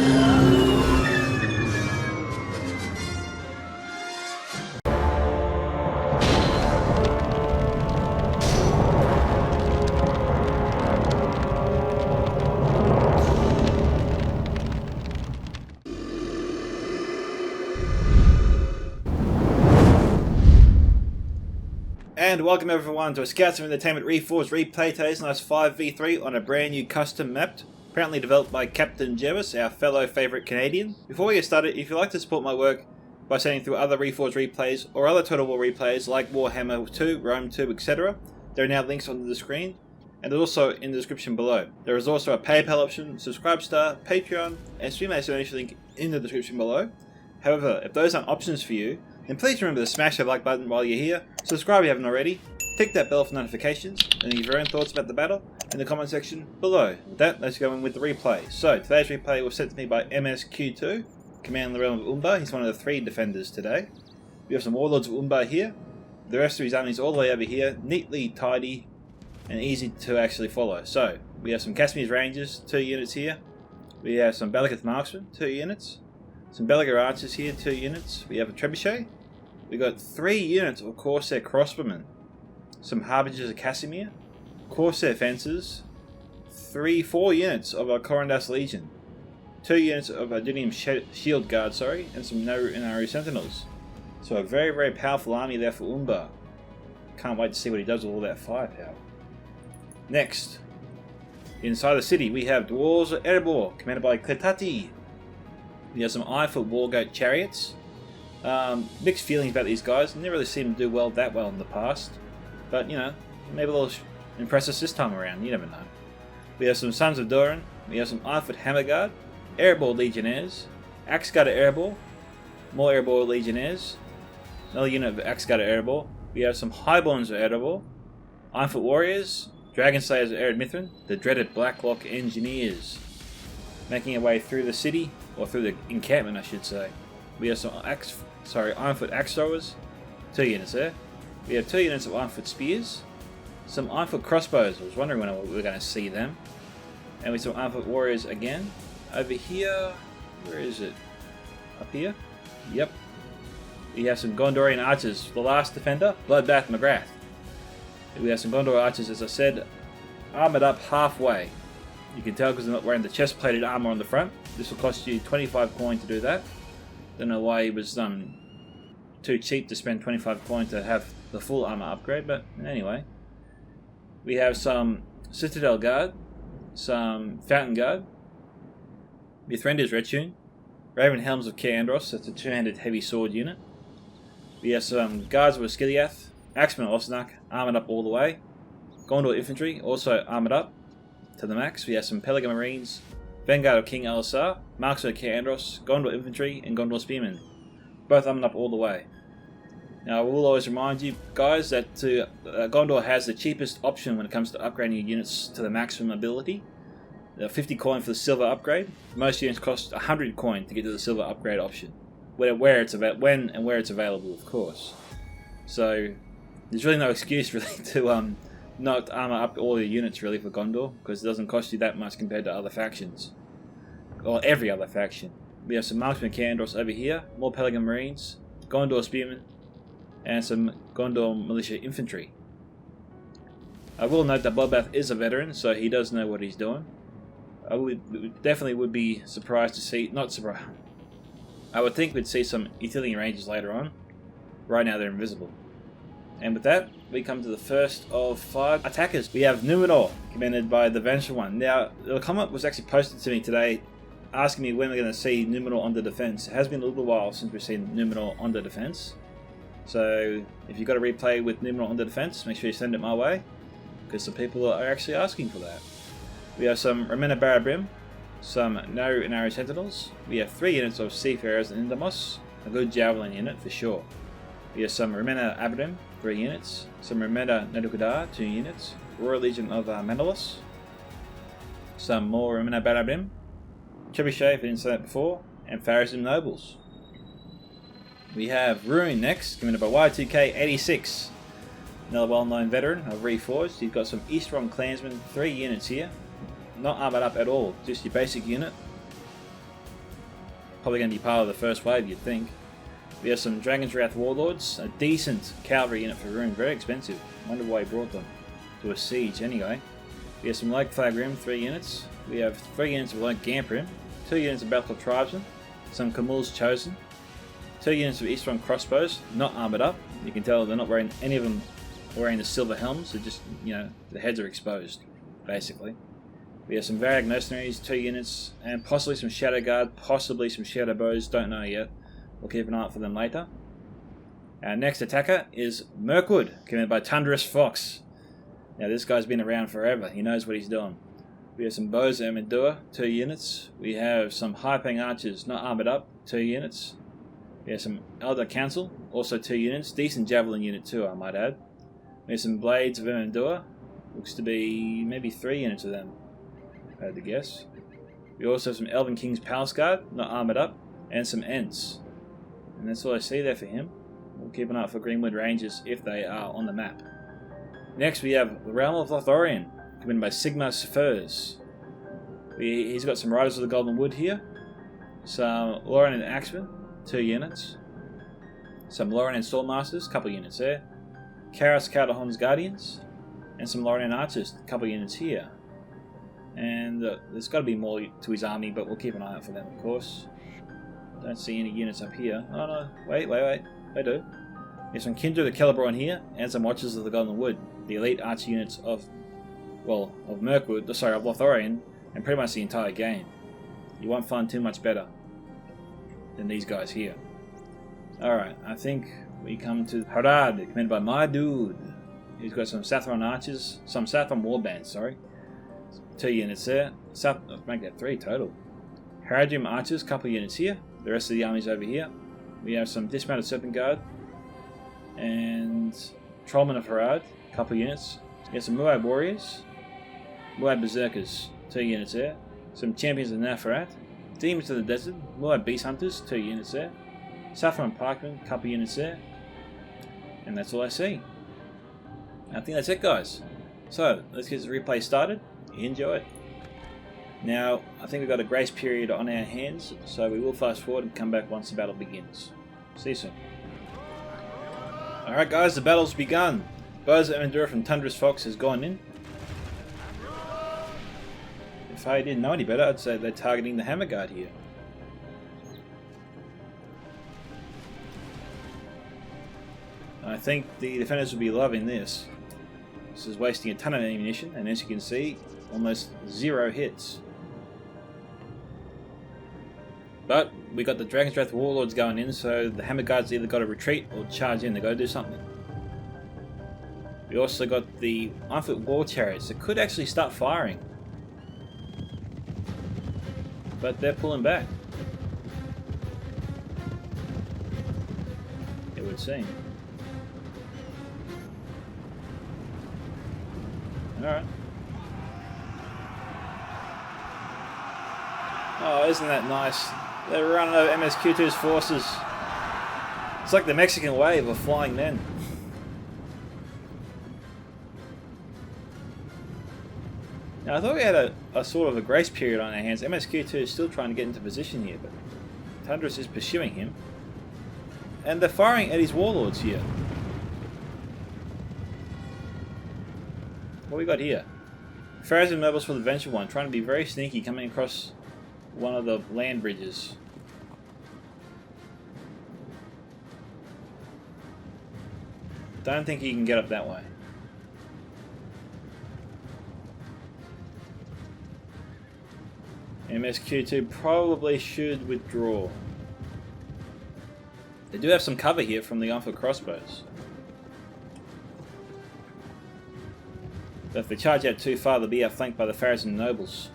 And welcome everyone to a Scouts of Entertainment Reforged replay. Today's nice 5v3 on a brand new custom map, apparently developed by Captain Jevis, our fellow favourite Canadian. Before we get started, if you'd like to support my work by sending through other Reforged replays or other Total War replays like Warhammer 2, Rome 2, etc., there are now links on the screen and also in the description below. There is also a PayPal option, Subscribestar, Patreon, and Streamlabs donation link in the description below. However, if those aren't options for you, then please remember to smash that like button while you're here, subscribe if you haven't already, tick that bell for notifications, and leave your own thoughts about the battle in the comment section below. With that, let's go in with the replay. So, today's replay was sent to me by MSQ2, Command the Realm of Umbar. He's one of the 3 defenders today. We have some Warlords of Umbar here. The rest of his army is all the way over here, neatly, tidy, and easy to actually follow. So, we have some Casimir's Rangers, 2 units here. We have some Bellicate Marksmen, 2 units. Some Belagar Archers here, 2 units. We have a Trebuchet. We got 3 units of Corsair Crossbowmen. Some Harbingers of Casimir. Corsair Fencers. 4 units of our Corondas Legion. 2 units of Adunium Shield Guard, and some Naru Sentinels. So a very, very powerful army there for Umbar. Can't wait to see what he does with all that firepower. Next, inside the city, we have Dwarves of Erebor, commanded by Cletati. We have some Ironfoot Wargoat Chariots. Mixed feelings about these guys. Never really seen them do that well in the past. But, you know, maybe they'll impress us this time around. You never know. We have some Sons of Durin. We have some Ironfoot Hammer Guard. Erebor Legionnaires. Axe Guard of Erebor. More Erebor Legionnaires. Another unit of Axe Guard of Erebor. We have some Highborns of Erebor. Ironfoot Warriors. Dragon Slayers of Ered Mithrin. The dreaded Blacklock Engineers. Making our way through the city. Or through the encampment, I should say. We have some Ironfoot Axe Throwers. 2 units there. We have 2 units of Ironfoot Spears. Some Ironfoot Crossbows. I was wondering when we were going to see them. And we have some Ironfoot Warriors again. Over here. Where is it? Up here? Yep. We have some Gondorian Archers. The last defender, Bloodbath McGrath. We have some Gondor Archers, as I said, armoured up halfway. You can tell because they're not wearing the chest-plated armour on the front. This will cost you 25 coin to do that. Don't know why it was too cheap to spend 25 coin to have the full armour upgrade, but anyway. We have some Citadel Guard, some Fountain Guard, Mithrandir's Retune, Raven Helms of Caer Andros, that's a 2-handed heavy sword unit. We have some Guards of Osgiliath, Axemen of Osnak, armoured up all the way. Gondor Infantry, also armoured up to the max. We have some Pellagra Marines, Vanguard of King Elisar, Marksmen of Caer Andros, Gondor Infantry, and Gondor Spearmen. Both armoured up all the way. Now, I will always remind you guys that Gondor has the cheapest option when it comes to upgrading your units to the maximum ability. 50 coin for the silver upgrade. Most units cost 100 coin to get to the silver upgrade option. When and where it's available, of course. So, there's really no excuse really to not armour up all your units really for Gondor, because it doesn't cost you that much compared to other factions. Or every other faction. We have some Marksmen of Caer Andros over here, more Pellagra Marines, Gondor Spearmen, and some Gondor Militia Infantry. I will note that Bloodbath is a veteran, so he does know what he's doing. I definitely would be surprised to see, not surprised, I would think we'd see some Ithilien Rangers later on. Right now they're invisible. And with that, we come to the first of 5 attackers. We have Numenor, commanded by the Vengeful One. Now, the comment was actually posted to me today, asking me when we're going to see Numenor on the defense. It has been a little while since we've seen Numenor on the defense. So, if you've got a replay with Numenor on the defense, make sure you send it my way, because some people are actually asking for that. We have some Remena Barabrim, some Naru Sentinels. We have 3 units of Seafarers and Indamos, a good Javelin unit for sure. We have some Remena Abadim, 3 units, some Remena Nadukadar, 2 units, Royal Legion of Manolos, some more Remena Barabrim, Trebuchet, if I didn't say that before, and Pharazim Nobles. We have Ruin next, commanded by Y2K86, another well-known veteran of Reforged. He's got some Eastron Clansmen, 3 units here, not armoured up at all, just your basic unit. Probably going to be part of the first wave, you'd think. We have some Dragon's Wrath Warlords, a decent cavalry unit for Rune, very expensive. Wonder why he brought them to a siege anyway. We have some Light Flag Rim, 3 units. We have 3 units of Light Gamp Rim, 2 units of Battle Tribesmen, some Camul's Chosen, 2 units of Eastern Crossbows, not armoured up. You can tell they're not wearing any of them wearing the silver helms, they're just, you know, the heads are exposed, basically. We have some Varag Mercenaries, 2 units, and possibly some Shadow Guard, possibly some Shadow Bows, don't know yet. We'll keep an eye out for them later. Our next attacker is Mirkwood, commanded by Tundrous Fox. Now this guy's been around forever, he knows what he's doing. We have some Bows of Amandua, 2 units. We have some High-Paying Archers, not armoured up, 2 units. We have some Elder Council, also 2 units. Decent Javelin unit too, I might add. We have some Blades of Amandua, looks to be maybe 3 units of them, if I had to guess. We also have some Elven King's Palace Guard, not armoured up, and some Ents. And that's all I see there for him. We'll keep an eye out for Greenwood Rangers if they are on the map. Next we have the Realm of Lothorian, commanded by Sigmar Sefers. He's got some Riders of the Golden Wood here. Some Lauren and Axemen, 2 units. Some Lauren and Stormmasters, couple units there. Karas Caldahon's Guardians. And some Lauren and Archers, couple units here. And there's got to be more to his army, but we'll keep an eye out for them, of course. Don't see any units up here. Oh no, wait, I do. There's some Kindred of Celeborn here, and some Watchers of the Golden Wood, the elite archer units of Mirkwood, sorry, of Lothorian, and pretty much the entire game. You won't find too much better than these guys here. Alright, I think we come to Harad, commanded by my dude. He's got some Sathron archers, some Sathron warbands, sorry. 2 units there. Make that 3 total. Haradrim archers, couple units here. The rest of the army's over here. We have some Dismounted Serpent Guard and Trollmen of Harad, couple units. We have some Muad Warriors, Muad Berserkers, 2 units there. Some Champions of Nafarat, Demons of the Desert, Muad Beast Hunters, 2 units there. Saffron Pikemen, couple units there. And that's all I see. I think that's it, guys. So, let's get this replay started. Enjoy it. Now, I think we've got a grace period on our hands, so we will fast forward and come back once the battle begins. See you soon. Alright guys, the battle's begun. Bows of Amandura from Tundrous Fox has gone in. If I didn't know any better, I'd say they're targeting the Hammer Guard here. I think the defenders will be loving this. This is wasting a ton of ammunition, and as you can see, almost 0 hits. But we got the Dragon's Wrath Warlords going in, so the Hammer Guard's either got to retreat or charge in. They got to do something. We also got the Ironfoot War Chariots that could actually start firing, but they're pulling back, it would seem. Alright. Oh, isn't that nice? They're running over MSQ2's forces. It's like the Mexican wave of flying men. Now, I thought we had a sort of a grace period on our hands. MSQ2 is still trying to get into position here, but Tundrous is pursuing him. And they're firing at his warlords here. What we got here? Pharaohs and Nobles for the Venture One, trying to be very sneaky, coming across one of the land bridges. Don't think he can get up that way. MSQ2 probably should withdraw. They do have some cover here from the Ironfoot crossbows. But if they charge out too far, they'll be outflanked by the Pharaohs and Nobles.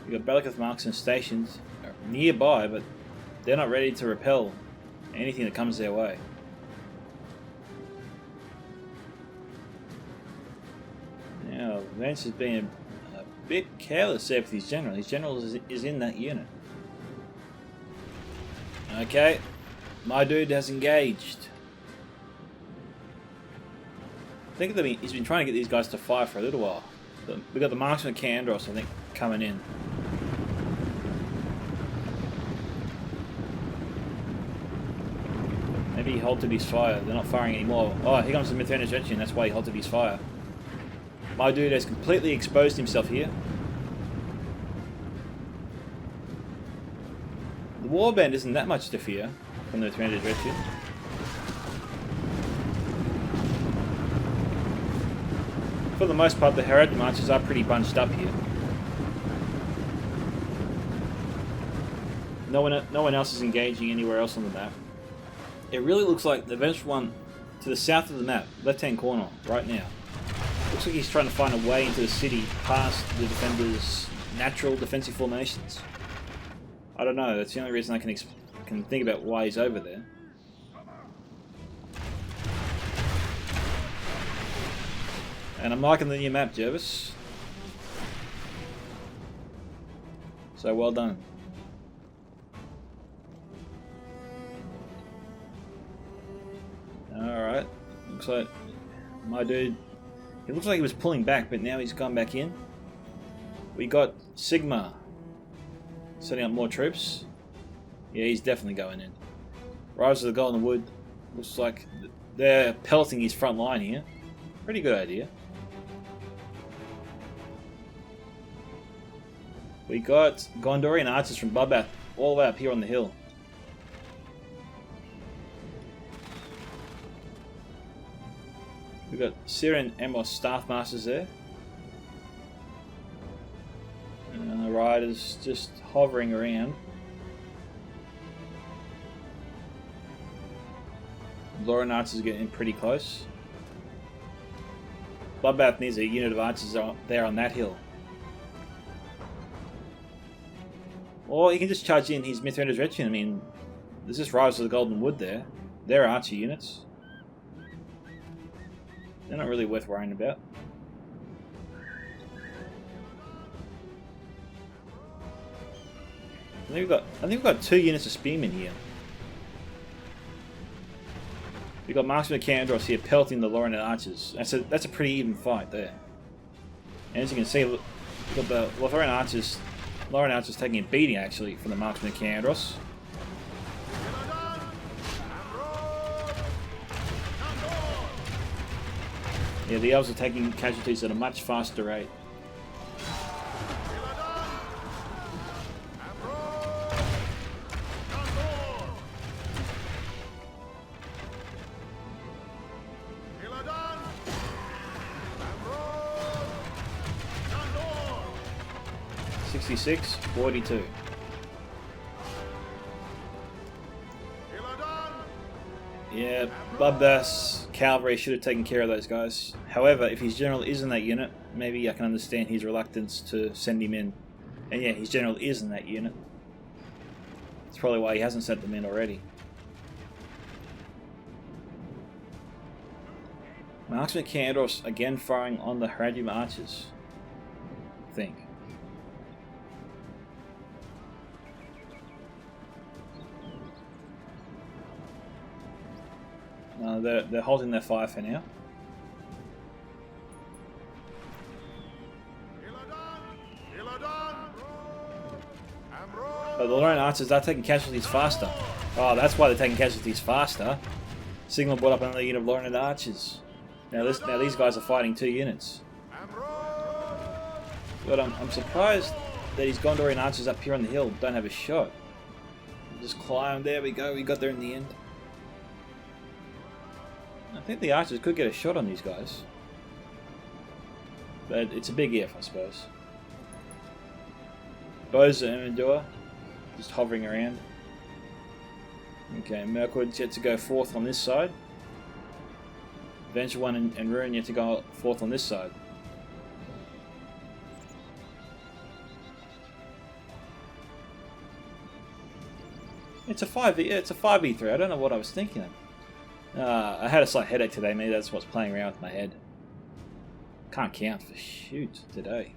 We've got Belliceth marks and stations nearby, but they're not ready to repel anything that comes their way. Now, Vance has been a bit careless there with his general. His general is in that unit. Okay, my dude has engaged. I think he's been trying to get these guys to fire for a little while. We got the marksman Candros, I think, coming in. Maybe he halted his fire. They're not firing anymore. Oh, here comes the Mithraeus Retinue. That's why he halted his fire. My dude has completely exposed himself here. The warband isn't that much to fear from the Mithraeus Retinue. For the most part, the Herald Marchers are pretty bunched up here. No one else is engaging anywhere else on the map. It really looks like the Vengeful One to the south of the map, left-hand corner, right now. Looks like he's trying to find a way into the city past the defenders' natural defensive formations. I don't know, that's the only reason I can think about why he's over there. And I'm liking the new map, Jervis. So well done. Alright, looks like my dude, it looks like he was pulling back, but now he's gone back in. We got Sigma setting up more troops. Yeah, he's definitely going in. Rise of the Golden Wood, looks like they're pelting his front line here. Pretty good idea. We got Gondorian archers from Bloodbath all the way up here on the hill. We've got Syrian Emos staff masters there. And the riders just hovering around. Lauren archers are getting pretty close. Bloodbath needs a unit of archers there on that hill. Or he can just charge in his Mithraeus Retinue. I mean, there's just Rise of the Golden Wood there. They're archer units. They're not really worth worrying about. I think we've got 2 units of spearmen here. We've got Marksman Candros here pelting the Lauren archers. That's a pretty even fight there. And as you can see, we've got the Lauren archers taking a beating actually from the Marksman Candros. Yeah, the elves are taking casualties at a much faster rate. $66, $42. Yeah, Bloodbath's cavalry should have taken care of those guys. However, if his general is in that unit, maybe I can understand his reluctance to send him in. And yeah, his general is in that unit. That's probably why he hasn't sent them in already. Marksman Candros again firing on the Heradium archers, I think. They're holding their fire for now. But the Lorraine archers are taking casualties faster. Oh, that's why they're taking casualties faster. Signal brought up another unit of Lorraine archers. Now these guys are fighting 2 units. But I'm surprised that his Gondorian archers up here on the hill don't have a shot. Just climb. There we go. We got there in the end. I think the archers could get a shot on these guys. But it's a big if, I suppose. Bows and Endure just hovering around. Okay, Mirkwood's yet to go 4th on this side. Venture 1 and Ruin yet to go 4th on this side. It's a 5v3. I don't know what I was thinking of. I had a slight headache today. Maybe that's what's playing around with my head. Can't count for shoot today.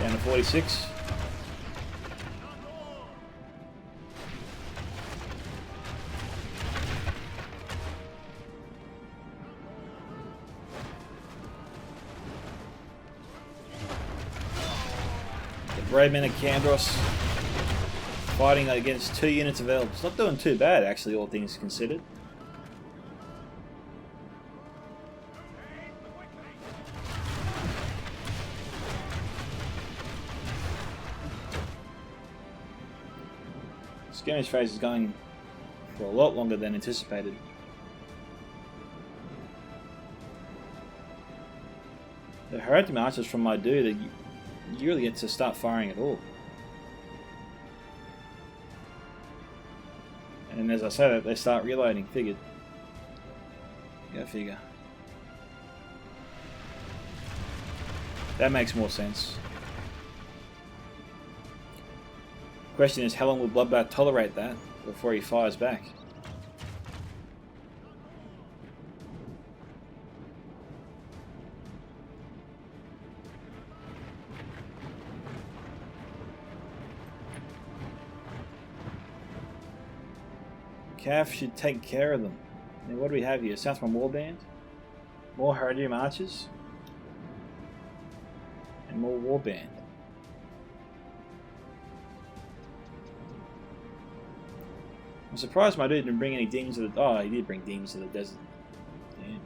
Down to 46. The brave men of Candros fighting against 2 units of elves. Not doing too bad, actually, all things considered. Skirmish phase is going for a lot longer than anticipated. The hereditary marches from my dude, you really get to start firing at all. And as I say that, they start reloading. Figured. Go figure. That makes more sense. Question is, how long will Bloodbath tolerate that before he fires back? Cav should take care of them. Now, what do we have here? Southron Warband, more hereditary marches, and more Warband. I'm surprised my dude didn't bring any demons of the... Oh, he did bring demons of the desert. Damn.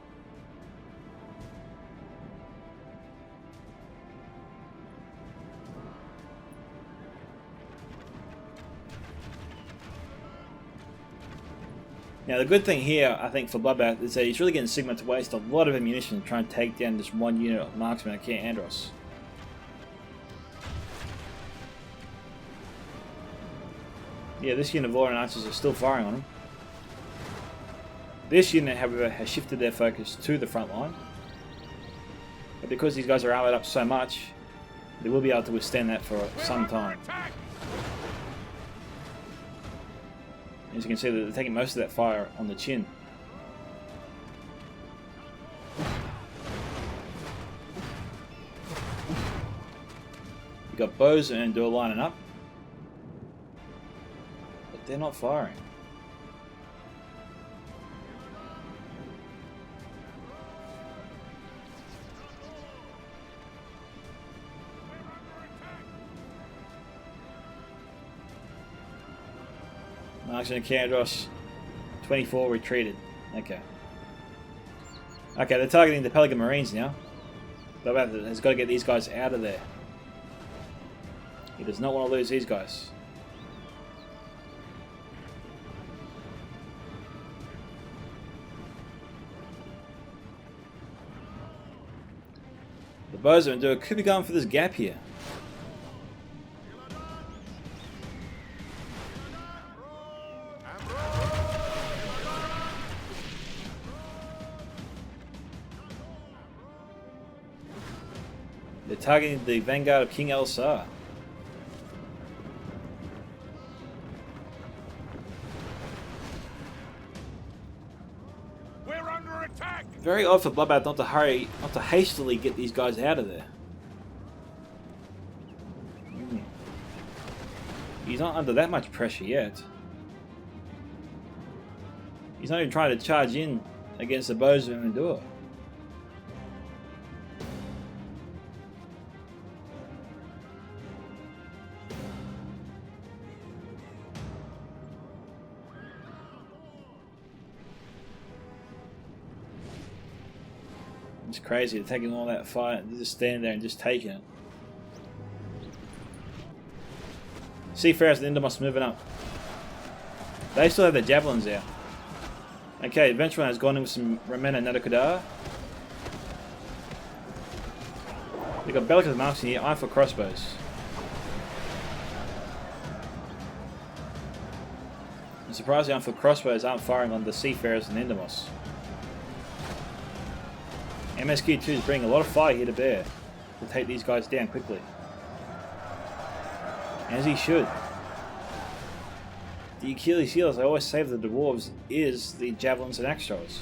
Now the good thing here, I think, for Bloodbath is that he's really getting Sigma to waste a lot of ammunition to try and take down just one unit of marksmen at Camp Andros. Yeah, this unit of Lauren archers are still firing on him. This unit, however, has shifted their focus to the front line. But because these guys are armored up so much, they will be able to withstand that for some time. As you can see, they're taking most of that fire on the chin. You've got bows and Endure lining up. But they're not firing. Marksman Candros, 24 retreated. Okay. Okay, they're targeting the Pelican Marines now. Bloodbath has got to get these guys out of there. He does not want to lose these guys. The Bows of Endure could be going for this gap here. They're targeting the vanguard of King Elsar. We're under attack. Very odd for Bloodbath not to hurry, not to hastily get these guys out of there. He's not under that much pressure yet. He's not even trying to charge in against the Bows of Endure. It's crazy, they're taking all that fire and just standing there and just taking it. Seafarers and Indomos moving up. They still have their javelins out. Okay, Adventurer has gone in with some Ramena Nadakudar. They've got Bellicus marks in here, Iron for crossbows. I'm surprised the Iron for crossbows aren't firing on the Seafarers and Indomos. MSQ2 is bringing a lot of fire here to bear to take these guys down quickly. As he should. The Achilles heel, as I always say of the dwarves, is the javelins and axe throwers.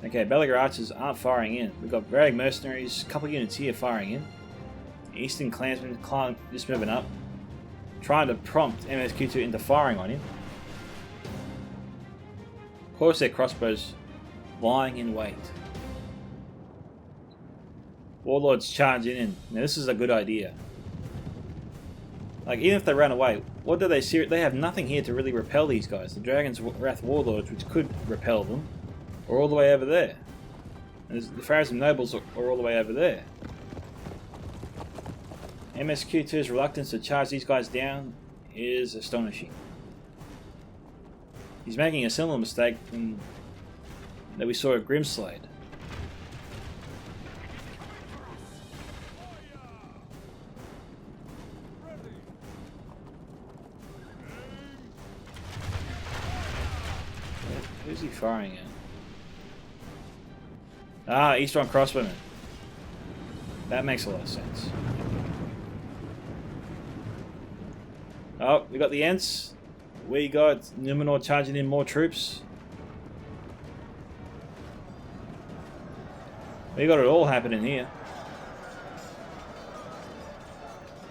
Okay, Belagar archers aren't firing in. We've got Varag mercenaries, a couple units here firing in. Eastern Clansman just moving up, trying to prompt MSQ2 into firing on him. Corsair crossbows lying in wait. Warlords charging in. Now this is a good idea. Like, even if they ran away, what do they see? They have nothing here to really repel these guys. The Dragon's Wrath Warlords, which could repel them, are all the way over there. And the Pharism Nobles are all the way over there. MSQ2's reluctance to charge these guys down is astonishing. He's making a similar mistake that we saw at Grimslade. Who's he firing at? Ah, Eastern Crossbowmen. That makes a lot of sense. Oh, we got the Ents. We got Numenor charging in more troops. We got it all happening here.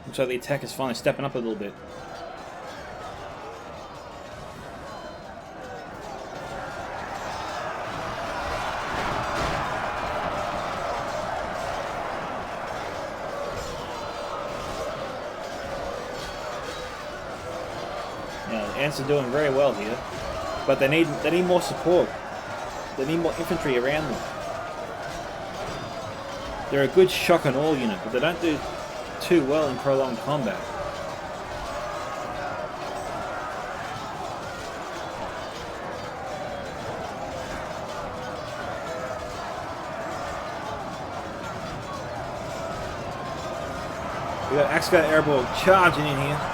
Looks like the attack is finally stepping up a little bit. Ants are doing very well here, but they need more support. They need more infantry around them. They're a good shock and awe unit, but they don't do too well in prolonged combat. We got Axebat Airborne charging in here.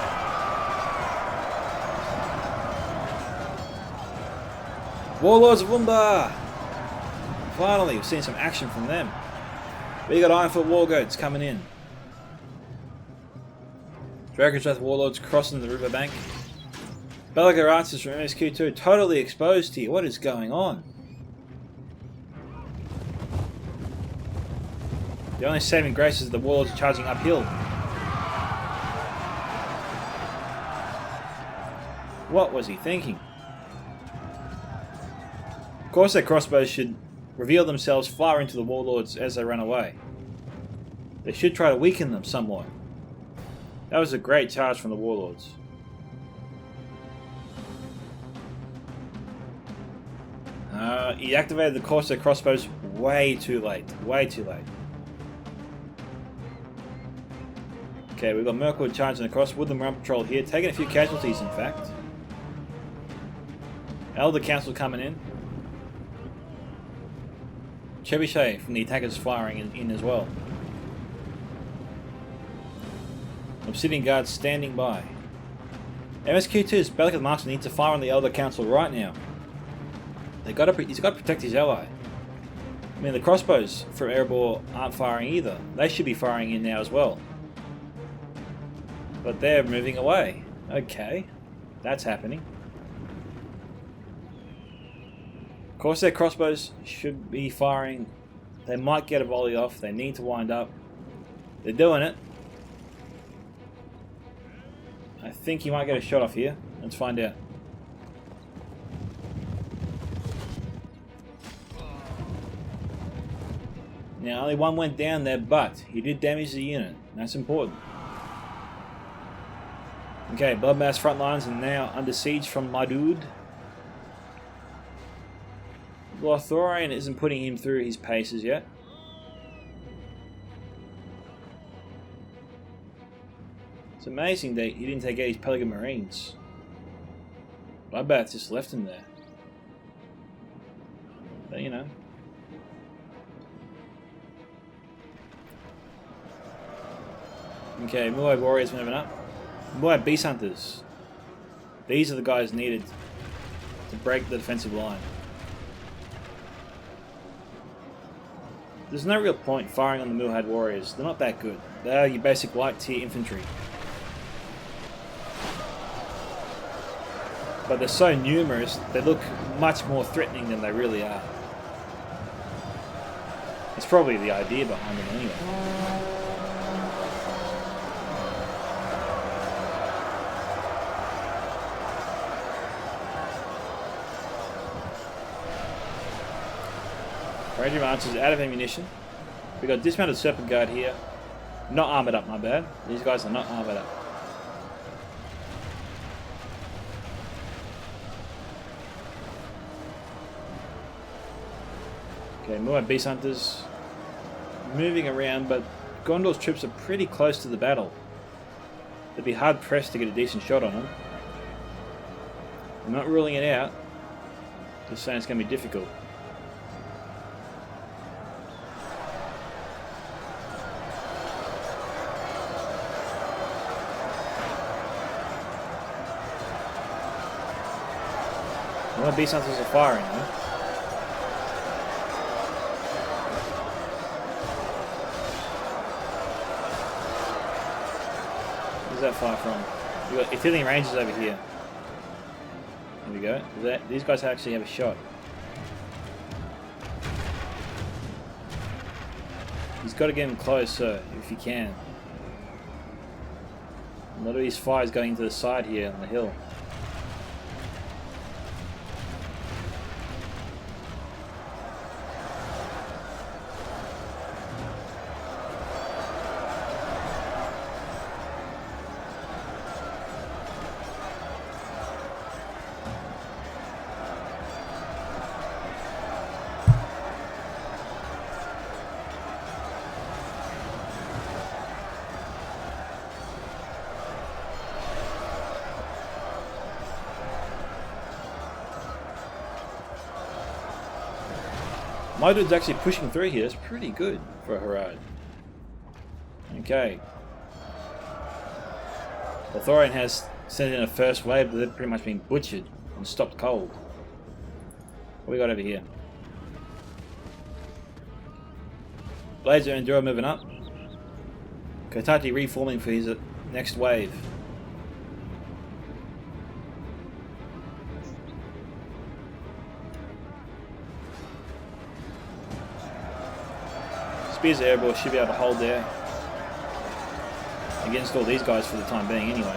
Warlords of Umbar! Finally, we've seen some action from them. We got Ironfoot Wargoats coming in. Dragon's Wrath Warlords crossing the riverbank. Belagar Archers from MSQ2 totally exposed here. What is going on? The only saving grace is the Warlords are charging uphill. What was he thinking? Of course, their crossbows should reveal themselves far into the Warlords as they run away. They should try to weaken them somewhat. That was a great charge from the Warlords. He activated the Corsair crossbows way too late. Way too late. Okay, we've got Mirkwood charging across. Woodland Realm Patrol here, taking a few casualties in fact. Elder Council coming in. Trebuchet from the attackers firing in as well. Obsidian Guards standing by. MSQ2's Belagar Marksman needs to fire on the Elder Council right now. He's got to protect his ally. I mean, the crossbows from Erebor aren't firing either. They should be firing in now as well. But they're moving away. Okay, that's happening. Of course, their crossbows should be firing. They might get a volley off. They need to wind up. They're doing it. I think he might get a shot off here. Let's find out. Now, only one went down there, but he did damage the unit. That's important. Okay, Bloodmass front lines are now under siege from Madud. Lothorian isn't putting him through his paces yet. It's amazing that he didn't take out his Pelican Marines. Bloodbath just left him there. But you know. Okay, Muay Warriors moving up. Muay Beast Hunters. These are the guys needed to break the defensive line. There's no real point firing on the Muad Warriors. They're not that good. They are your basic light tier infantry. But they're so numerous, they look much more threatening than they really are. That's probably the idea behind them anyway. Ranger Archers out of ammunition. We got dismounted Serpent Guard here. Not armored up, my bad. These guys are not armored up. Okay, more Beast Hunters moving around, but Gondor's troops are pretty close to the battle. They'd be hard pressed to get a decent shot on them. I'm not ruling it out, just saying it's going to be difficult. One of the Beast Hunters are firing, though. Where's that fire from? We've got Artillery Rangers over here. There we go. These guys actually have a shot. He's got to get him close, sir, if he can. A lot of these fires going to the side here on the hill. My dude's actually pushing through here. It's pretty good for a Harad. Okay. The Thorian has sent in a first wave, but they've pretty much been butchered and stopped cold. What we got over here? Blazer and Enduro moving up. Kotati reforming for his next wave. Spears Airball should be able to hold there against all these guys for the time being anyway.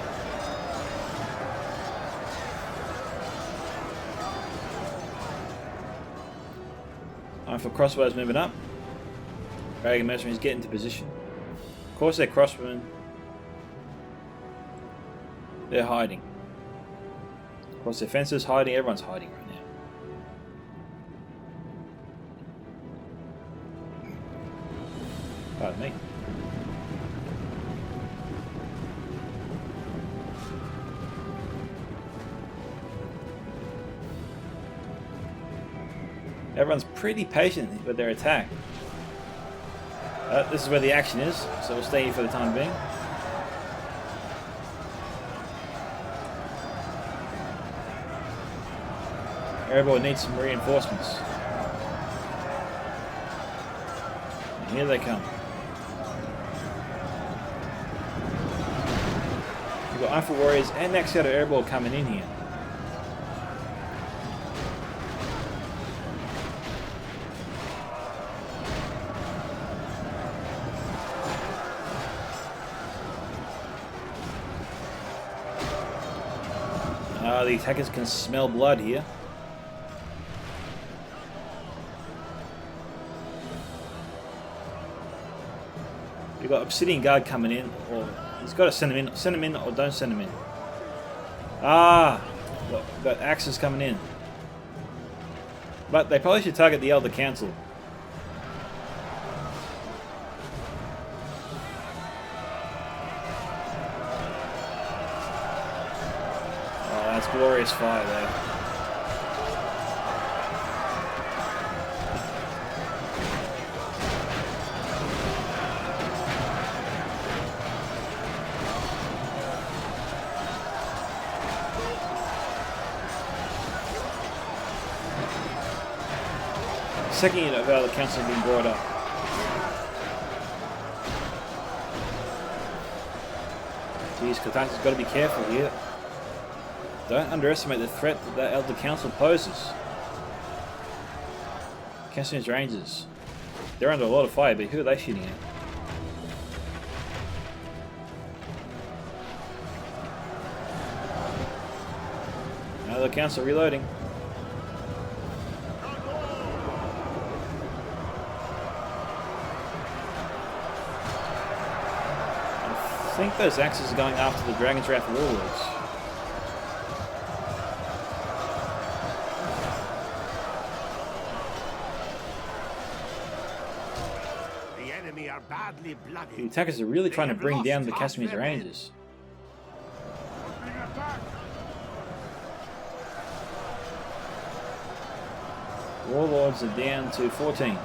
Time for crossbows moving up. Dragon Mercenaries get into position. Of course they're crossbowmen. They're hiding. Of course their fences hiding, everyone's hiding right now. Pardon me. Everyone's pretty patient with their attack. This is where the action is, so we'll stay here for the time being. Airball needs some reinforcements. And here they come. We've got Unful Warriors and Next Shadow Airball coming in here. The attackers can smell blood here. We've got Obsidian Guard coming in, or he's got to send him in or don't send him in. Ah, we've got axes coming in. But they probably should target the Elder Council. Glorious fire there. Second unit of Elder Council has been brought up. Jeez, Kotaku's got to be careful here. Don't underestimate the threat that the Elder Council poses. Cassian's Rangers. They're under a lot of fire, but who are they shooting at? Elder Council reloading. think those axes are going after the Dragon's Wrath warlords. The enemy are badly bloody. The attackers are really trying to bring down the Casimir's Rangers. Warlords are down to 14.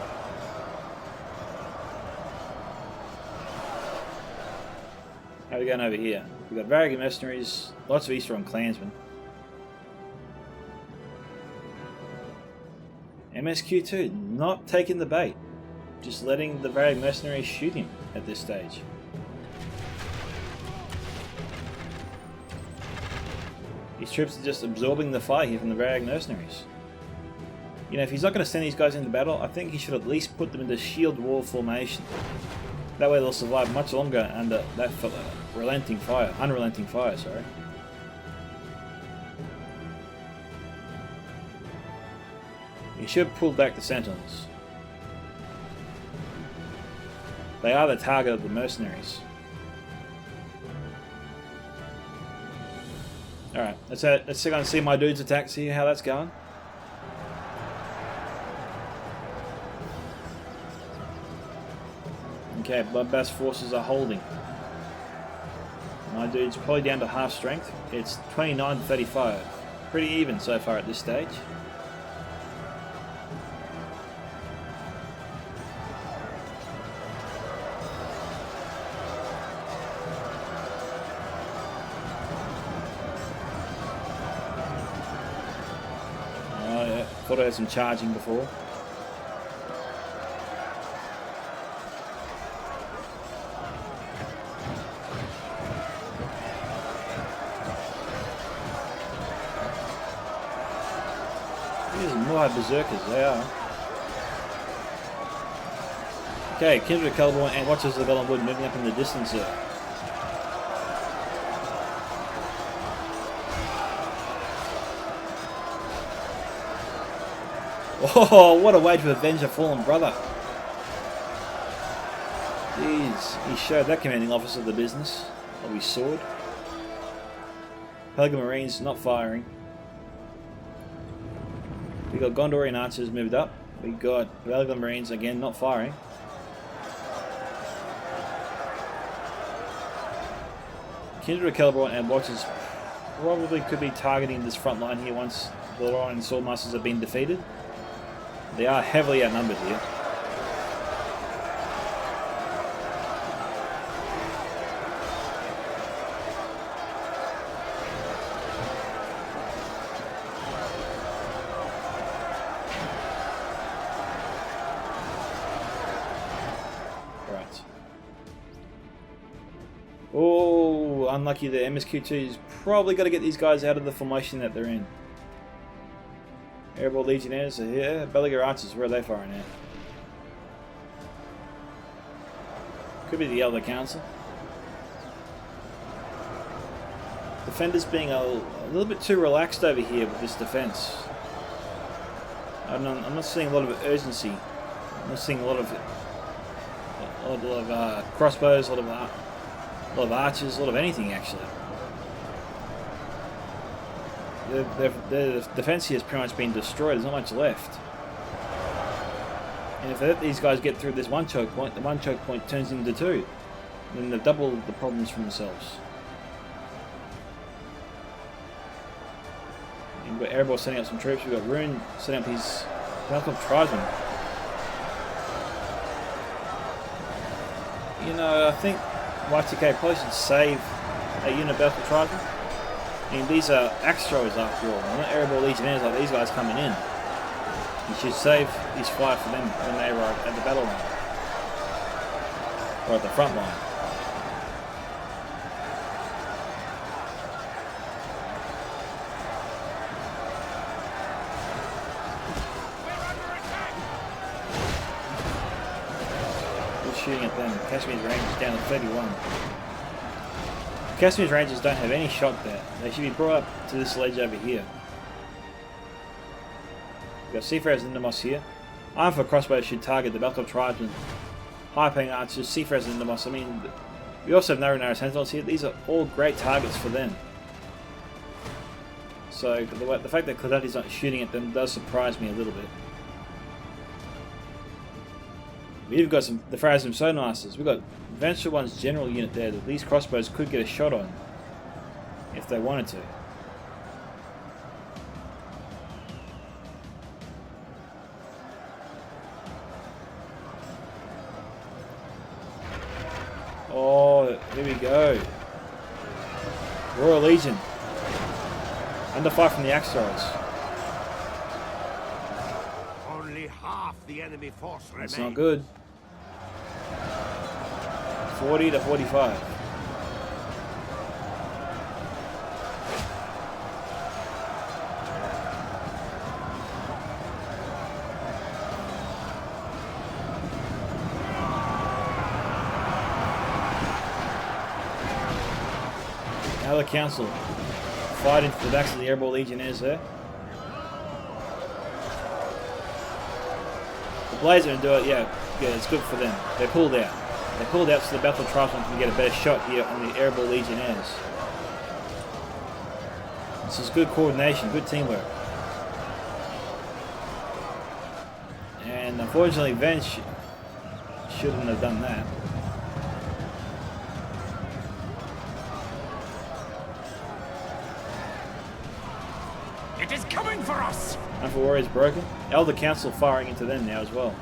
How are we going over here? We've got Varrigan mercenaries, lots of Easterron clansmen. MSQ2 not taking the bait, just letting the Varrigan mercenaries shoot him at this stage. These troops are just absorbing the fire here from the Varrigan mercenaries. You know, if he's not going to send these guys into battle, I think he should at least put them into shield wall formation. That way they'll survive much longer under that unrelenting fire, sorry. He should pull back the Sentinels. They are the target of the mercenaries. Alright, let's go and see my dude's attacks here, how that's going. Okay, Bloodbath's forces are holding. My dude's probably down to half strength. It's 29 to 35. Pretty even so far at this stage. Oh yeah, thought I had some charging before. Berserkers, they are. Okay, Kindred Caliber and Watchers of the Golden Wood moving up in the distance there. Oh, what a way to avenge a fallen brother. Jeez, he showed that commanding officer the business of his sword. Pelican Marines not firing. We got Gondorian archers moved up. We got Pelican Marines again not firing. Kindred Caliber and Watchers probably could be targeting this front line here once the Lorien Swordmasters have been defeated. They are heavily outnumbered here. Oh, unlucky the MSQ2's probably got to get these guys out of the formation that they're in. Airborne Legionnaires are here. Belagar Archers, where are they firing at? Could be the Elder Council. Defenders being a little bit too relaxed over here with this defense. I'm not seeing a lot of urgency. I'm not seeing a lot of crossbows, a lot of archers, a lot of anything actually. The defense here has pretty much been destroyed. There's not much left. And if they let these guys get through this one choke point, the one choke point turns into two. And then they've doubled the problems for themselves. We've got Erebor setting up some troops. We've got Rune setting up his Malcolm Tribesman. You know, I think YTK probably should save a unit of Malcolm Tribesman. I mean, these are axe throwers after all. They're not Erebor Legionnaires like these guys coming in. You should save his fire for them when they arrive at the battle line. Or at the front line. Shooting at them. Casimir's Rangers down to 31. Casimir's Rangers don't have any shot there. They should be brought up to this ledge over here. We've got Seafarers and Nemos here. Iron for crossbows should target the Balkov Tribesmen. High-paying archers, Seafarers and Nemos. I mean, We also have narrow sentinels here. These are all great targets for them. So the fact that Cladati's not shooting at them does surprise me a little bit. We've got the Phrasm Sonarmasters. We've got Vengeful One's general unit there that these crossbows could get a shot on if they wanted to. Oh, here we go. Royal Legion. Under fire from the axe throwers. Only half the enemy force remains. That's not good. 40 to 45. Now the council fight into the backs of the Airborne Legionnaires there. The Blazer and do it, yeah, it's good for them. They pulled out. They pulled out so the Battle Tribesmen can get a better shot here on the Airborne Legionnaires. This is good coordination, good teamwork. And unfortunately, Venge shouldn't have done that. It is coming for us! Alpha Warrior's broken. Elder Council firing into them now as well.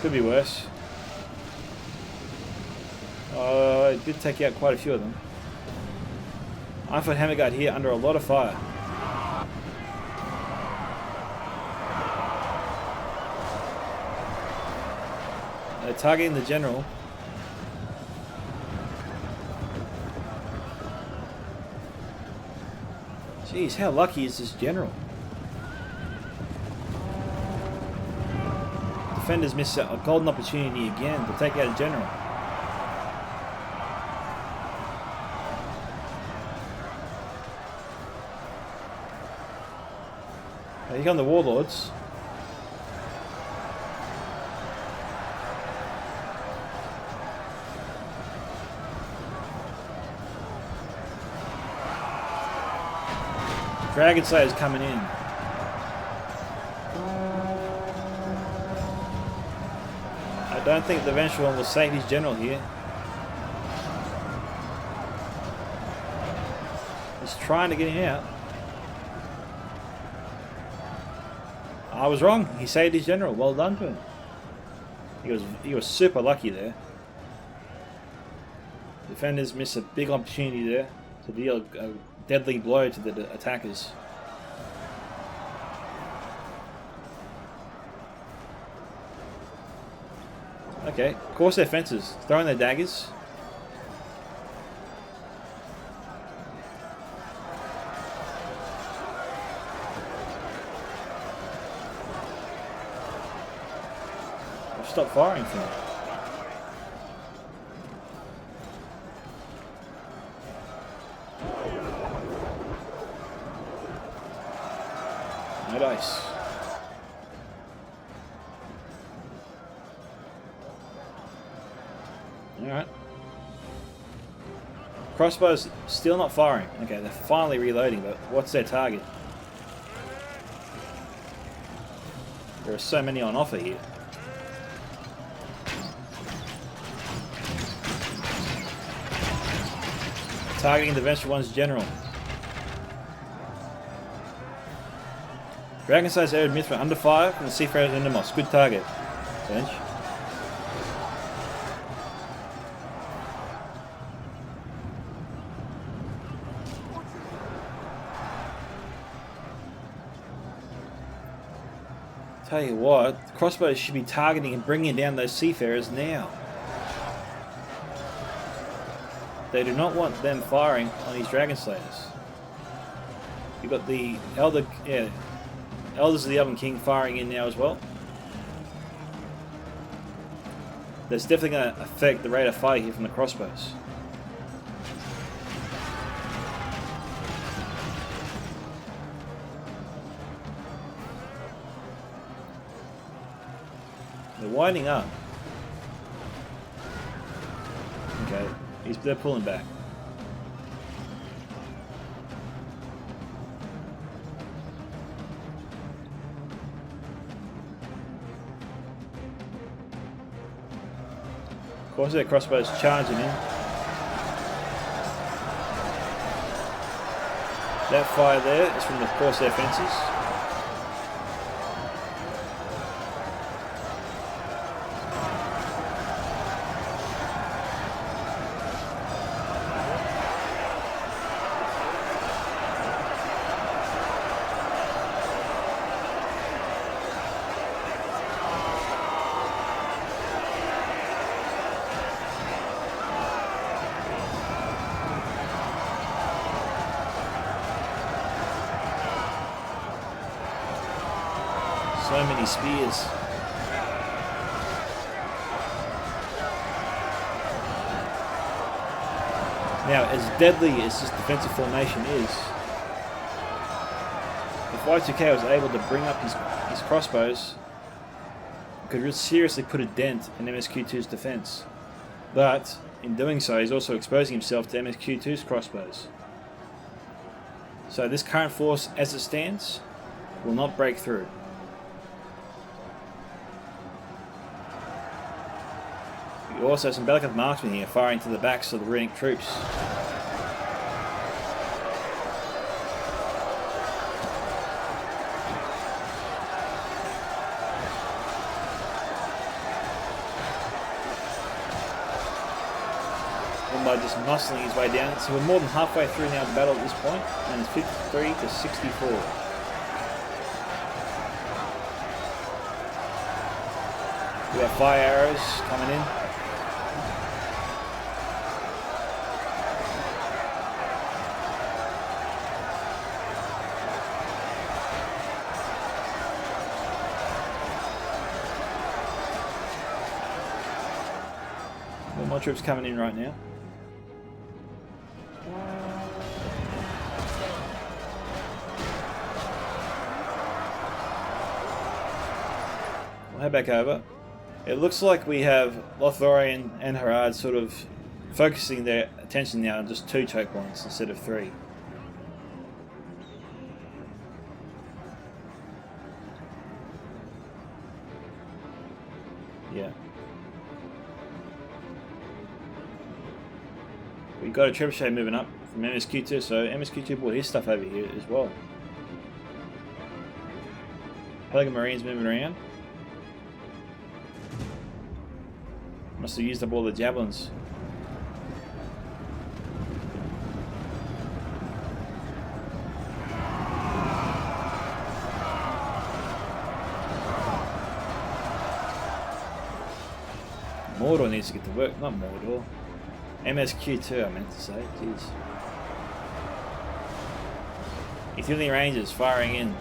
Could be worse. Oh, it did take out quite a few of them. Ironfoot Hammerguard here under a lot of fire. They're targeting the general. Jeez, how lucky is this general? Defenders miss a golden opportunity again to take out a general. Here come the warlords. Dragon Slayer's coming in. I don't think the Vengeful One will save his general here. He's trying to get him out. I was wrong. He saved his general. Well done to him. He was super lucky there. Defenders miss a big opportunity there to deal a deadly blow to the attackers. Okay, Corsair fences, throwing their daggers. I've stopped firing for them. No dice. Alright. Crossbows still not firing. Okay, they're finally reloading, but what's their target? There are so many on offer here. Targeting the Vengeful One's general. Dragon-sized Arid Mithra under fire from the Seafarer's Endomos. Good target. Venge. Tell you what, the crossbows should be targeting and bringing down those Seafarers now. They do not want them firing on these Dragon Slayers. You've got the Elders of the Elven King firing in now as well. That's definitely going to affect the rate of fire here from the crossbows. winding up. Okay, they're pulling back. Of course, their crossbows charging in. That fire there is from the Corsair fences. So many spears. Now, as deadly as this defensive formation is, if Y2K was able to bring up his crossbows, it could seriously put a dent in MSQ2's defense. But, in doing so, he's also exposing himself to MSQ2's crossbows. So this current force, as it stands, will not break through. Also, some Bellicant marksmen here firing to the backs of the Runic troops. One by just muscling his way down. So we're more than halfway through now the battle at this point, and it's 53 to 64. We have fire arrows coming in. More troops coming in right now. We'll head back over. It looks like we have Lothlorien and Harad sort of focusing their attention now on just 2 choke points instead of 3. Yeah. We got a trebuchet moving up from MSQ2, so MSQ2 brought his stuff over here as well. Pelican Marines moving around. Must have used up all the javelins. Mordor needs to get to work, not Mordor. MSQ2 I meant to say, jeez. Utility Rangers firing in.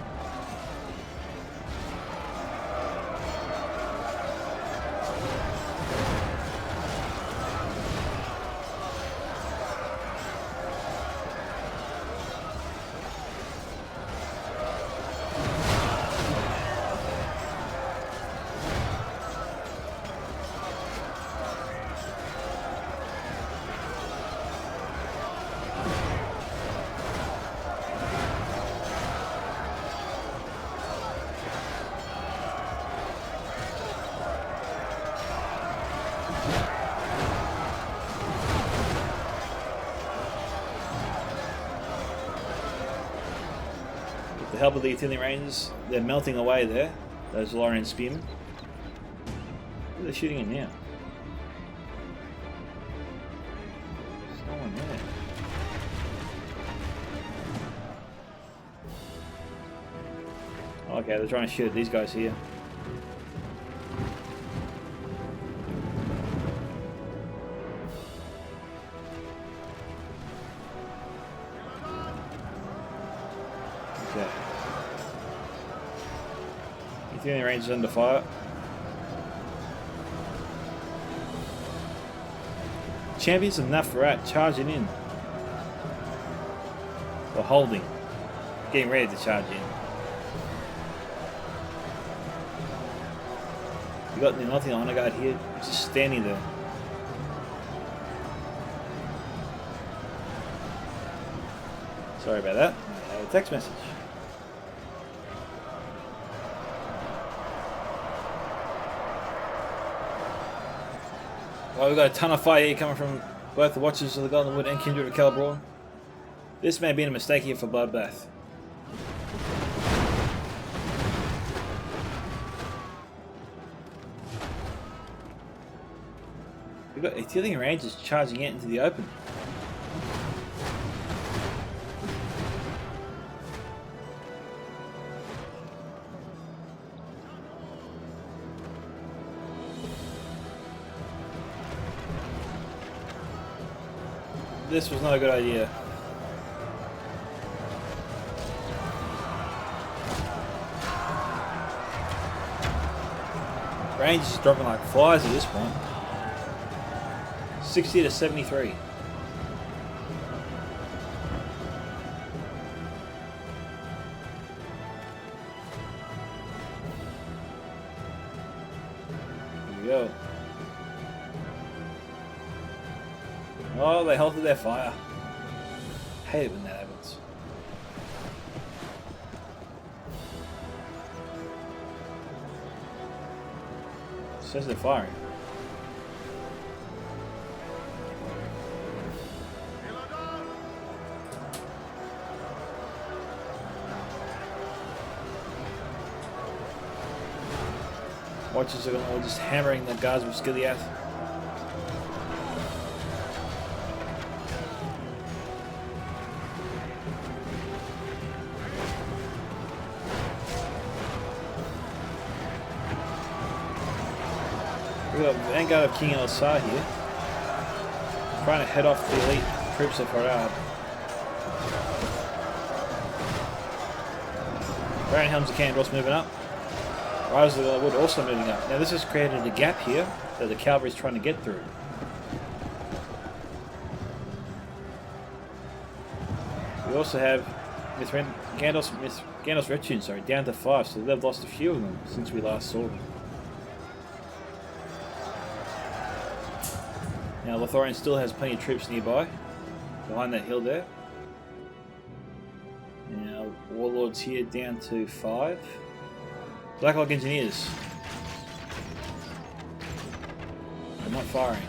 With the help of the Utility Rangers, they're melting away there, those Lorien spearmen. Who are they shooting at now? There's no one there. Okay, they're trying to shoot at these guys here. Okay. Utility Rangers under fire. Champions of Nafarat charging in. Or holding. Getting ready to charge in. got the nothing honor guard here, just standing there. Sorry about that. I had a text message. Well, we've got a ton of fire here coming from both the Watchers of the Golden Wood and Kindred of Celebrawn. This may have been a mistake here for Bloodbath. We've got Ithilian Rangers charging out into the open. This was not a good idea. Range is dropping like flies at this point. 60 to 73. Here we go. Oh, they halted their fire. Hate it when that happens. Says they're firing. Watchers are all just hammering the guards with Skilliath. We've got Vanguard of King Elsar here, trying to head off the elite troops of Harad. Brown Helms of Candros moving up. Rise of the Wood also moving up. Now this has created a gap here that the cavalry is trying to get through. We also have Gandalf's Retunes, down to 5, so they've lost a few of them since we last saw them. Now Lothorian still has plenty of troops nearby, behind that hill there. Now Warlords here down to 5. Blacklock Engineers. They're not firing.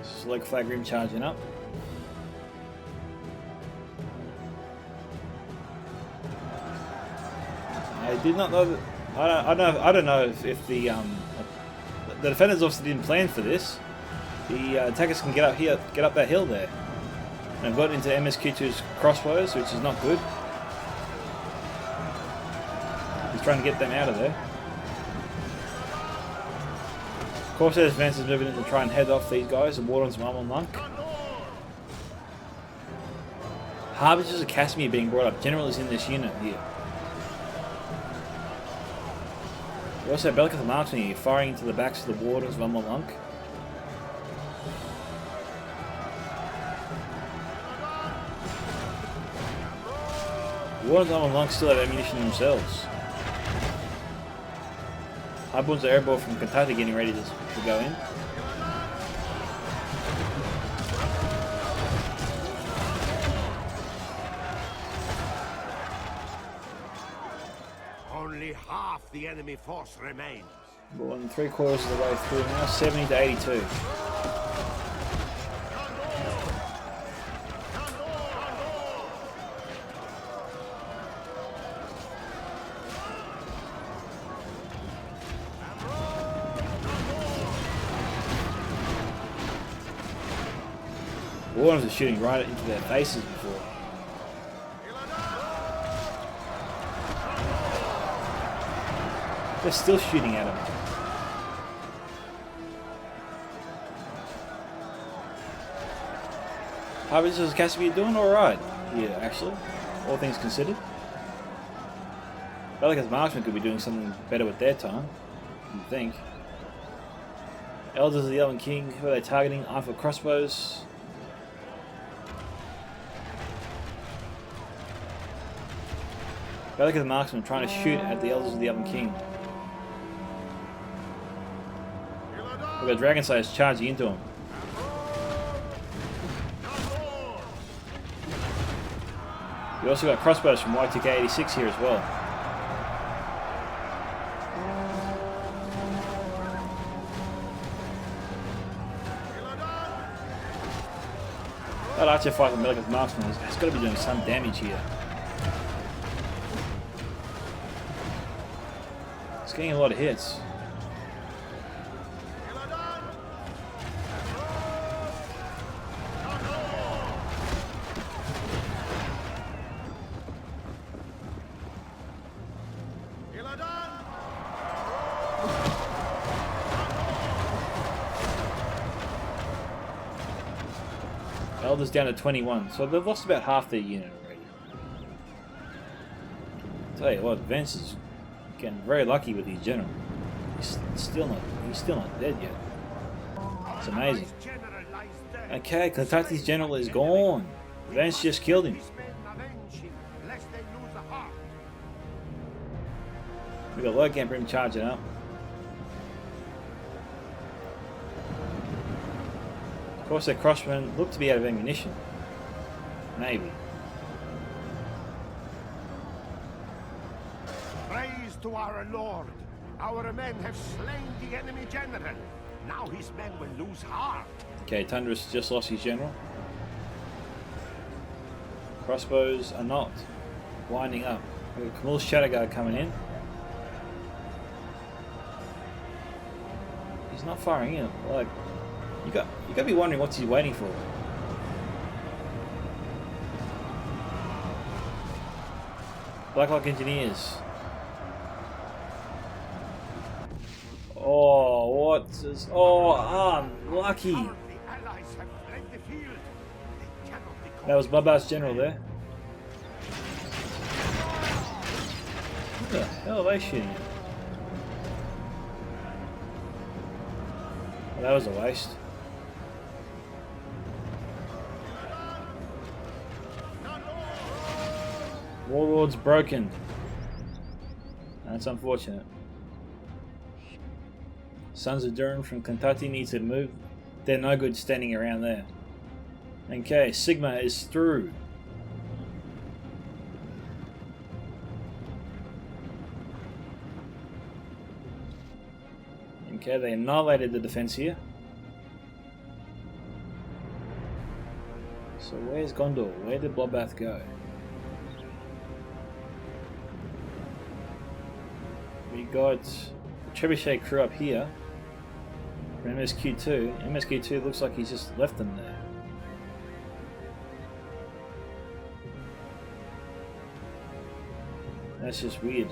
Select Flag Rim charging up. I did not know that. I don't know if the defenders obviously didn't plan for this. The attackers can get up here, get up that hill there. And I've got into MSQ2's crossbows, which is not good. He's trying to get them out of there. Corsair's advance is moving in to try and head off these guys and ward on some armor monk. Harbingers of Casimir being brought up. General is in this unit here. We also have Belka the Marksman here, firing into the backs of the wardens of Ummalunk. The wardens of Ummalunk still have ammunition themselves. Highborns are airborne from Kentucky getting ready to go in. Only half the enemy force remains. More than 3/4 of the way through now, 70 to 82. The Wardens are shooting right into their faces before. They're still shooting at them. Harbingers of Casimir doing alright here, actually, all things considered. Belka's Marksmen could be doing something better with their time, you'd think. Elders of the Elven King, who are they targeting? Armed for crossbows. Relic of the Marksman trying to shoot at the Elders of the Elven King. We've got Dragon Slayers charging into him. We also got crossbows from Y2K86 here as well. That archer fight with Relic of the Marksman has got to be doing some damage here. It's getting a lot of hits. Elders down to 21, so they've lost about half their unit already. Tell you what, Vance is getting very lucky with his general. He's still not dead yet. It's amazing. Okay, Cantati's general is gone. Vance just killed him. We got Low Camp Rim charging up. Of course, their crossmen look to be out of ammunition. Maybe. Praise to our Lord. Our men have slain the enemy general. Now his men will lose heart. Okay, Tundra's just lost his general. Crossbows are not winding up. We've got Camille's Shadowguard coming in. He's not firing in. Like, you got to be wondering what's he waiting for. Blacklock Engineers. Oh, what is... Oh, unlucky. That was Bloodbath's general there. What the hell are they shooting at? Well, that was a waste. Warlord's broken. That's unfortunate. Sons of Durin from Cantati need to move. They're no good standing around there. Okay, Sigma is through. Okay, they annihilated the defense here. So where's Gondor? Where did Bloodbath go? We got the Trebuchet crew up here. From MSQ2. MSQ2 looks like he's just left them there. That's just weird.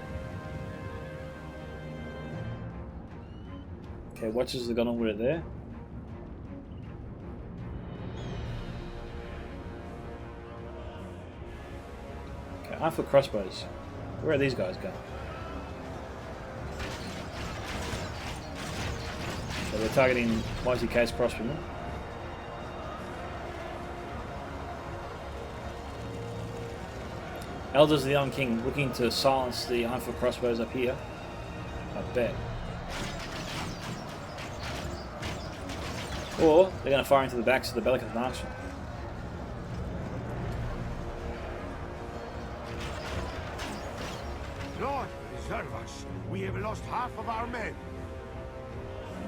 Okay, Watchers have gone over it there. Okay, Armed Foot Crossbows. Where are these guys going? So we're targeting Y2K's crossbowmen. Elders of the Elven King looking to silence the Armed Foot Crossbows up here. I bet. Or they're going to fire into the backs of the Bellicate Marksman. Lord, preserve us. We have lost half of our men.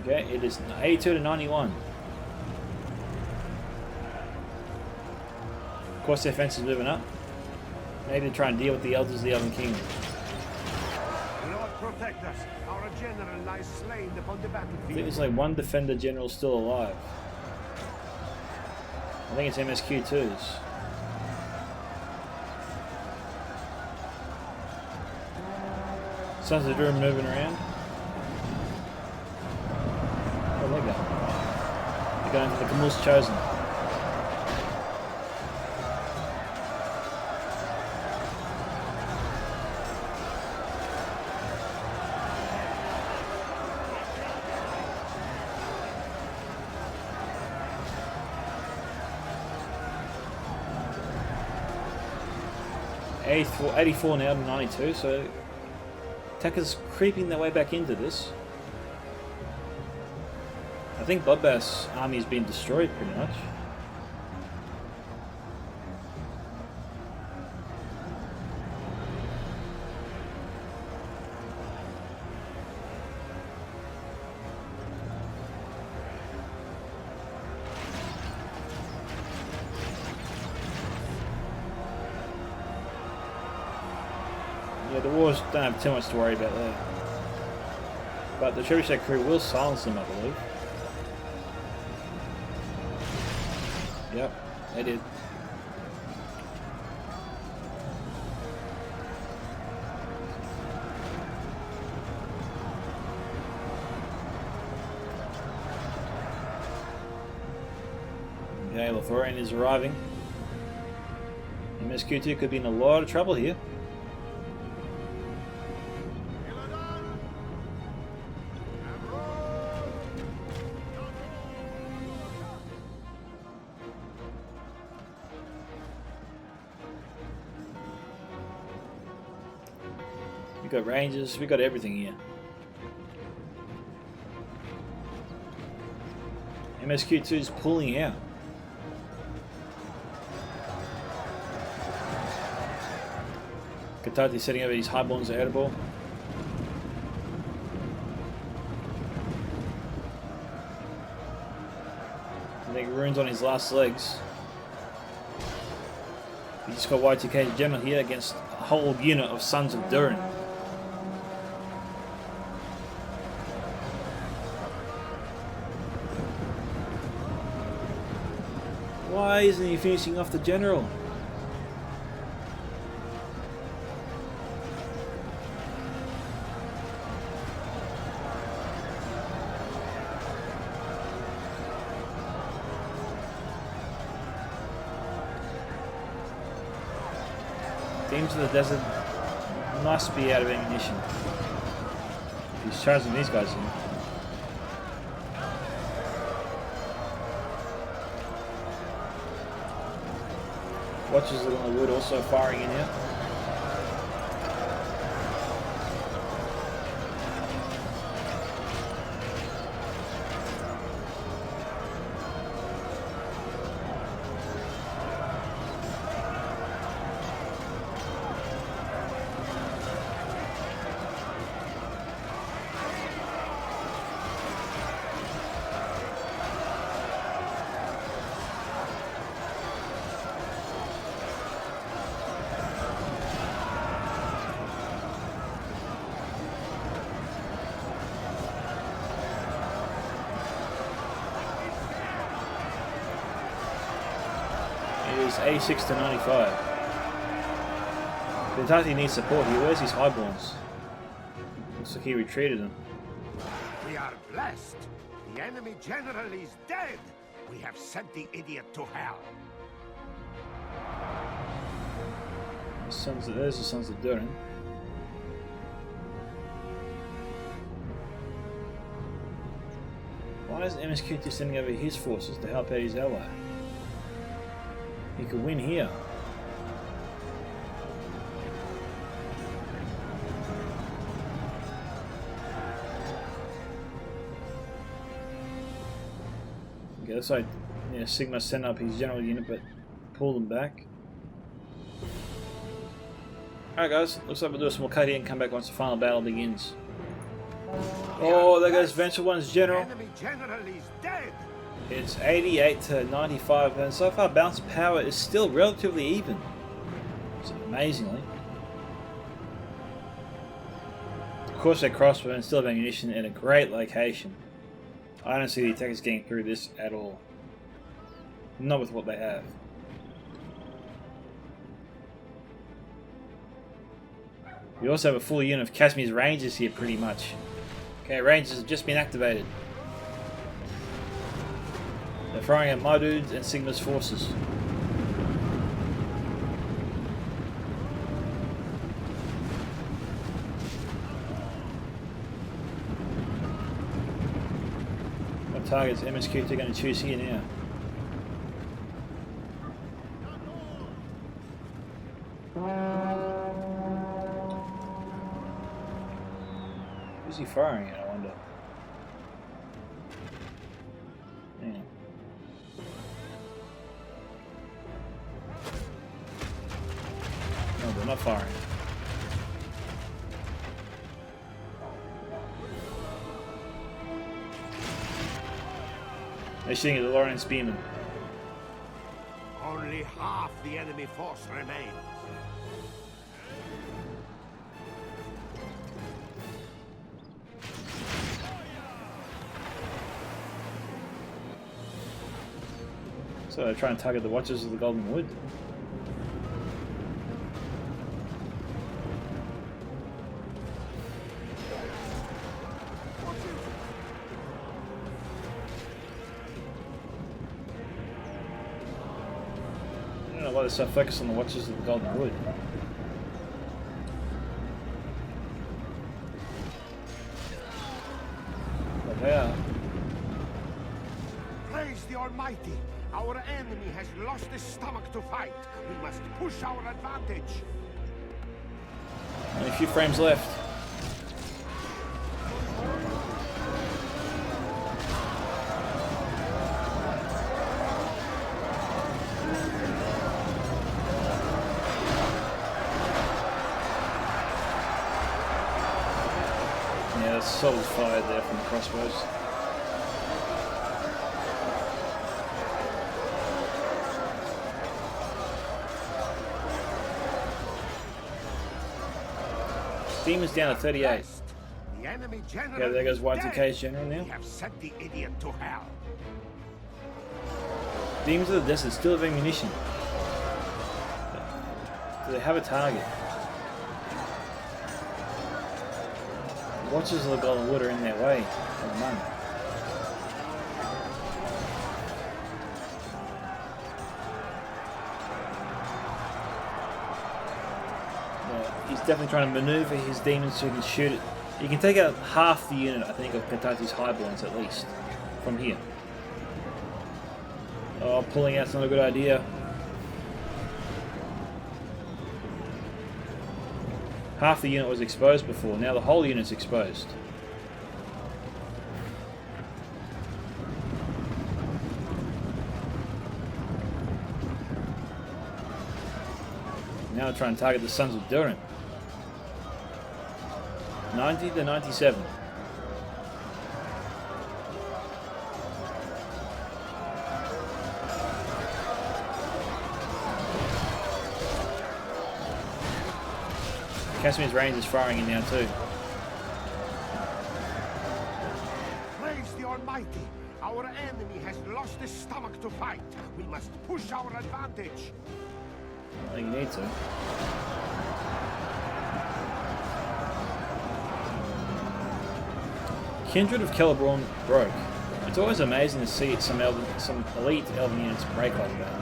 Okay, it is 82 to 91. Of course, their fence is moving up. Maybe to try and deal with the Elders of the Elven King. Lord, protect us. Our general lies slain upon the I think battlefield. there's like one defender general still alive. I think it's MSQ2's. Sons of Durin moving around. Where'd they go? They're going for the Camille's Chosen. 84 now to 92, so attackers creeping their way back into this. I think Bloodbath's army's been destroyed pretty much. Yeah, the wars don't have too much to worry about there. But the Trebuchet crew will silence them, I believe. Yep, they did. Okay, Lothorian is arriving. MSQ2 could be in a lot of trouble here. We got rangers, we got everything here. MSQ2 is pulling out. Katati setting over these highborns are edible. I think Rune's on his last legs. He just got Y2K's Gemma here against a whole unit of Sons of Durin. Why isn't he finishing off the general? Teams of the Desert must be out of ammunition. He's charging these guys in. Watchers on the wood also firing in here. Is 86 to 95. Kentucky needs support here. Where's his highborns? Looks like he retreated them. We are blessed. The enemy general is dead. We have sent the idiot to hell. There's the Sons of Durin. Why is MSQ2 sending over his forces to help out his ally? He could win here. Okay, that's like Sigma sent up his general unit, but pull them back. Alright guys, looks like we'll do a small cut here and come back once the final battle begins. Oh, there goes Venture One's general. The enemy general is dead. It's 88 to 95, and so far balance of power is still relatively even. So amazingly. Of course, their crossbow and still have ammunition in a great location. I don't see the attackers getting through this at all. Not with what they have. We also have a full unit of Casimir's Rangers here, pretty much. Okay, Rangers have just been activated. They're firing at my dudes and Sigma's forces. What targets MSQ2 going to choose here now? firing at, I wonder? Yeah. No, they're not firing. They're shooting at the Lorraine Spearman. Only half the enemy force remains. So they're trying to target the Watchers of the Golden Wood. I don't know why they're so focused on the Watchers of the Golden Wood. But they are. Praise the Almighty! Our enemy has lost his stomach to fight. We must push our advantage. Only a few frames left. Yeah, that's solid fire there from the crossbows. Demons down to 38. The enemy general. Yeah, there goes is Y2K's dead. general now. We have sent the idiot to hell. Demons of the Desert still have ammunition. Do they have a target? The Watchers of the Golden Wood are in their way at the moment. Yeah, he's definitely trying to maneuver his demons so he can shoot it. You can take out half the unit, I think, of Pentati's Highborns at least from here. Oh, pulling out's not a good idea. Half the unit was exposed before, now the whole unit's exposed. Now they're trying to target the Sons of Durin. 90 to 97. Casimir's range is firing in now too. Praise the Almighty! Our enemy has lost his stomach to fight. We must push our advantage. I think you need to. Kindred of Celeborn broke. It's always amazing to see some elite Elven units break like that.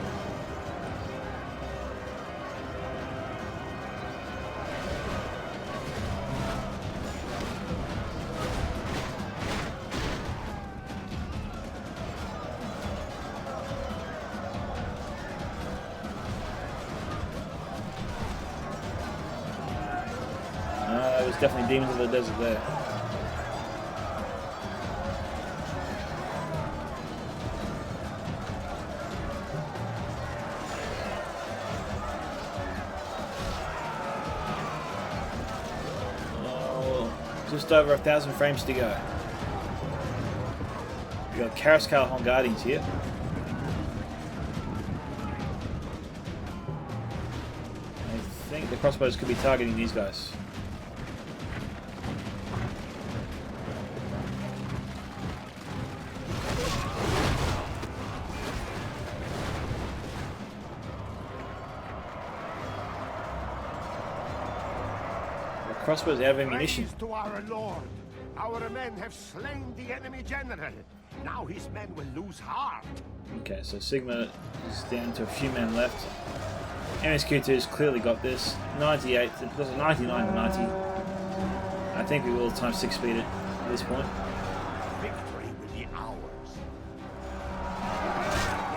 No, it was definitely Demons of the Desert there. Just over 1,000 frames to go. We got Karaskal Hon Guardians here. I think the crossbows could be targeting these guys. Crossbows out of ammunition. Praise to our Lord. Our men have slain the enemy general. Now his men will lose heart. Okay, so Sigma is down to a few men left. MSQ2's clearly got this. 98, 99 to 90. I think we will times 6 speed it at this point. Victory will be ours.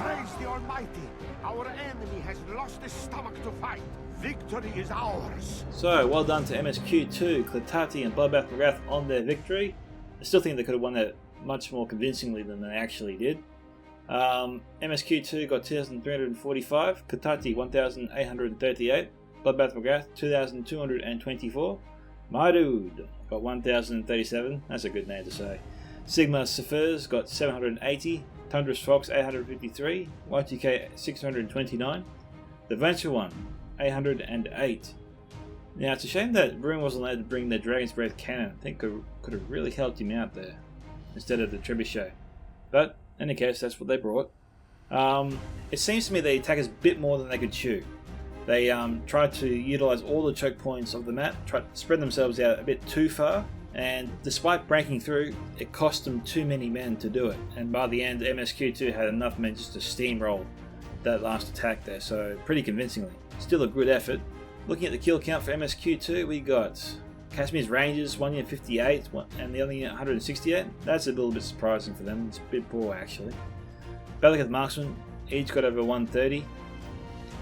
Praise the Almighty. Our enemy has lost his stomach to fight. Victory is ours. So, well done to MSQ2, Cletati and Bloodbath McGrath on their victory. I still think they could have won that much more convincingly than they actually did. MSQ2 got 2,345, Cletati 1,838, Bloodbath McGrath 2,224, My Dude got 1,037, that's a good name to say. Sigma Sefers got 780, Tundrous Fox 853, Y2K 629, The Venture One 808. Now it's a shame that Bruin wasn't allowed to bring the Dragon's Breath cannon. I think could have really helped him out there instead of the trebuchet. But in any case, that's what they brought. It seems to me they attack us a bit more than they could chew. They tried to utilise all the choke points of the map, tried to spread themselves out a bit too far, and despite breaking through, it cost them too many men to do it. And by the end, MSQ2 had enough men just to steamroll that last attack there, so pretty convincingly. Still a good effort. Looking at the kill count for MSQ2, we got Kashmir's Rangers, 1 unit 58, and the other unit 168. That's a little bit surprising for them, it's a bit poor actually. Belacath Marksmen, each got over 130.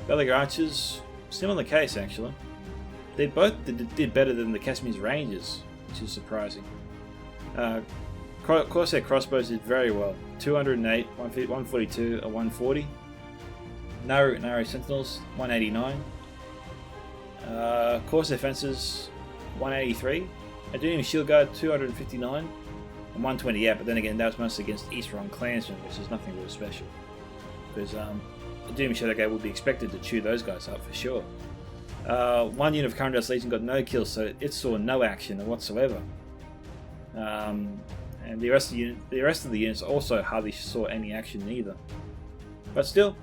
Belacath Archers, similar case actually. They both did better than the Kashmir's Rangers, which is surprising. Corsair Crossbows did very well, 208, 142, a 140. Naru Sentinels, 189. Corsair Fences, 183. Adunium Shield Guard, 259. And 120, yeah, but then again, that was mostly against Easterron Clansmen, which is nothing really special. Because Adunium Shield Guard would be expected to chew those guys up for sure. 1 unit of Karandar's Legion got no kills, so it saw no action whatsoever. And the rest of the units also hardly saw any action either. But still,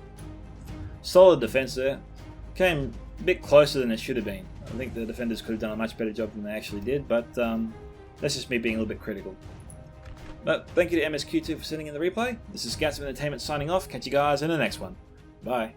solid defense there. Came a bit closer than it should have been. I think the defenders could have done a much better job than they actually did, but that's just me being a little bit critical. But thank you to MSQ2 for sending in the replay. This is Scouts of Entertainment signing off. Catch you guys in the next one. Bye.